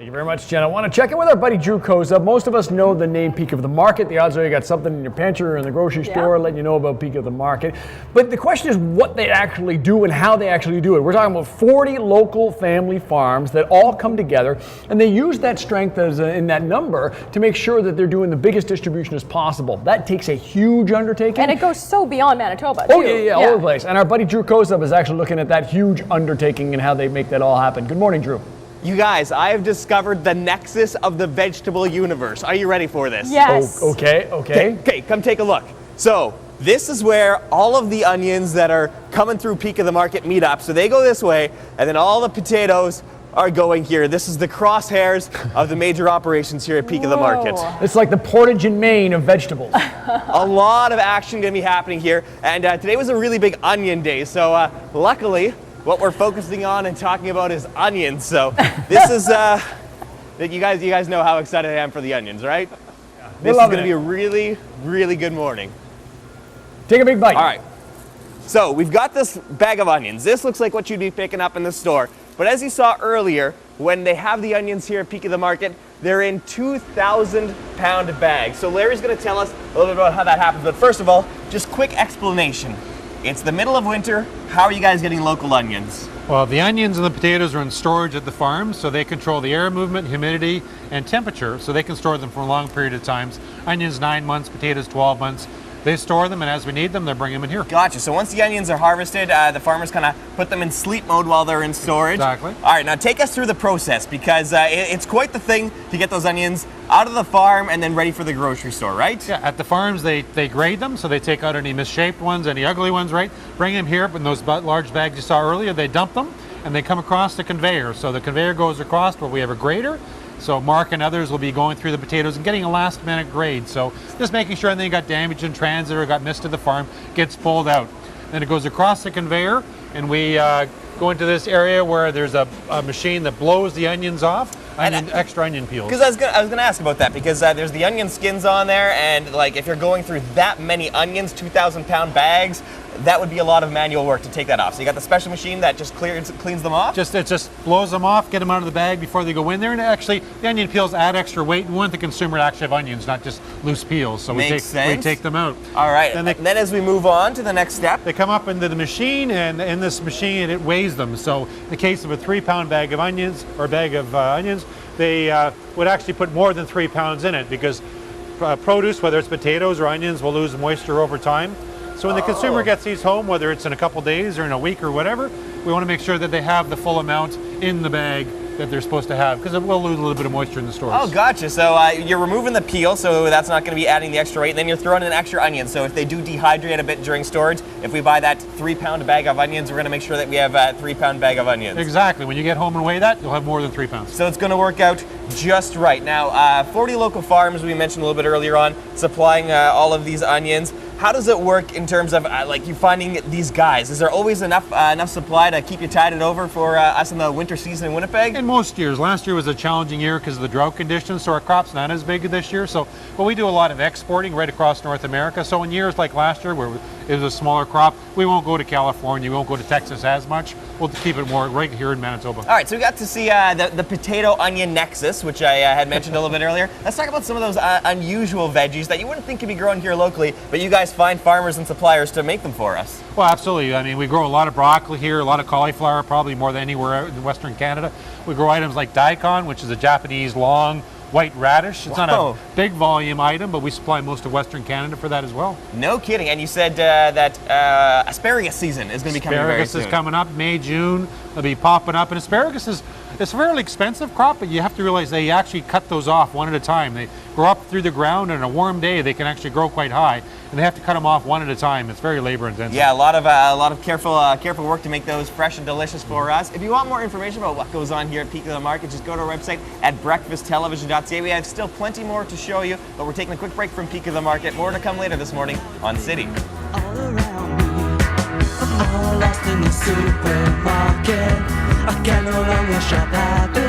Thank you very much, Jen. I want to check in with our buddy Drew Koza. Most of us know the name Peak of the Market. The odds are you got something in your pantry or in the grocery store letting you know about Peak of the Market. But the question is what they actually do and how they actually do it. We're talking about 40 local family farms that all come together, and they use that strength in that number to make sure that they're doing the biggest distribution as possible. That takes a huge undertaking. And it goes so beyond Manitoba, too. Oh, yeah, all over the place. And our buddy Drew Koza is actually looking at that huge undertaking and how they make that all happen. Good morning, Drew. You guys, I have discovered the nexus of the vegetable universe. Are you ready for this? Yes. Oh, okay. Come take a look. So, this is where all of the onions that are coming through Peak of the Market meet up. So they go this way, and then all the potatoes are going here. This is the crosshairs of the major operations here at Peak of the Market. It's like the Portage in Maine of vegetables. A lot of action going to be happening here, and today was a really big onion day. So luckily, what we're focusing on and talking about is onions. So this is you guys know how excited I am for the onions, right? This is going to be a really, really good morning. Take a big bite. All right. So we've got this bag of onions. This looks like what you'd be picking up in the store. But as you saw earlier, when they have the onions here at Peak of the Market, they're in 2,000-pound bags. So Larry's going to tell us a little bit about how that happens. But first of all, just quick explanation. It's the middle of winter. How are you guys getting local onions? Well, the onions and the potatoes are in storage at the farm, so they control the air movement, humidity, and temperature, so they can store them for a long period of times. Onions 9 months, potatoes 12 months. They store them, and as we need them, they bring them in here. Gotcha. So once the onions are harvested, the farmers kind of put them in sleep mode while they're in storage. Exactly. All right, now take us through the process, because it's quite the thing to get those onions out of the farm and then ready for the grocery store, right? Yeah, at the farms, they grade them, so they take out any misshaped ones, any ugly ones, right? Bring them here, in those large bags you saw earlier, they dump them, and they come across the conveyor. So the conveyor goes across where we have a grader. So Mark and others will be going through the potatoes and getting a last minute grade. So just making sure anything got damaged in transit or got missed to the farm gets pulled out. Then it goes across the conveyor, and we go into this area where there's a machine that blows the onions off, extra onion peels. Because I was gonna ask about that, because there's the onion skins on there, and like if you're going through that many onions, 2,000-pound bags, that would be a lot of manual work to take that off. So you got the special machine that just cleans them off? It just blows them off, get them out of the bag before they go in there. And actually, the onion peels add extra weight. We want the consumer to actually have onions, not just loose peels. So we take them out. All right. Then as we move on to the next step, they come up into the machine, and in this machine, it weighs them. So in the case of a 3-pound bag of onions, or bag of onions, they would actually put more than 3 pounds in it, because produce, whether it's potatoes or onions, will lose moisture over time. So when the consumer gets these home, whether it's in a couple days or in a week or whatever, we want to make sure that they have the full amount in the bag that they're supposed to have, because it will lose a little bit of moisture in the stores. Oh, gotcha. So you're removing the peel, so that's not going to be adding the extra weight. And then you're throwing in extra onions. So if they do dehydrate a bit during storage, if we buy that 3-pound bag of onions, we're going to make sure that we have a 3-pound bag of onions. Exactly. When you get home and weigh that, you'll have more than 3 pounds. So it's going to work out just right. Now, 40 local farms, we mentioned a little bit earlier on, supplying all of these onions. How does it work in terms of like you finding these guys? Is there always enough supply to keep you tided over for us in the winter season in Winnipeg? In most years. Last year was a challenging year because of the drought conditions, so our crop's not as big this year. But we do a lot of exporting right across North America. So in years like last year, where it was a smaller crop, we won't go to California, we won't go to Texas as much. We'll keep it more right here in Manitoba. All right, so we got to see the potato-onion nexus, which I had mentioned a little bit earlier. Let's talk about some of those unusual veggies that you wouldn't think could be grown here locally, but you guys find farmers and suppliers to make them for us. Well, absolutely. I mean, we grow a lot of broccoli here, a lot of cauliflower, probably more than anywhere in Western Canada. We grow items like daikon, which is a Japanese long white radish. It's not a big volume item, but we supply most of Western Canada for that as well. No kidding. And you said that asparagus season is going to be coming very soon. Asparagus is coming up May, June. They'll be popping up. And asparagus is a fairly expensive crop, but you have to realize they actually cut those off one at a time. They grow up through the ground, and on a warm day they can actually grow quite high, and they have to cut them off one at a time. It's very labor intensive. Yeah, a lot of careful work to make those fresh and delicious for us. If you want more information about what goes on here at Peak of the Market, just go to our website at breakfasttelevision.ca. We have still plenty more to show you, but we're taking a quick break from Peak of the Market. More to come later this morning on City. All around me, I'm all lost in the supermarket. I can no longer shop at the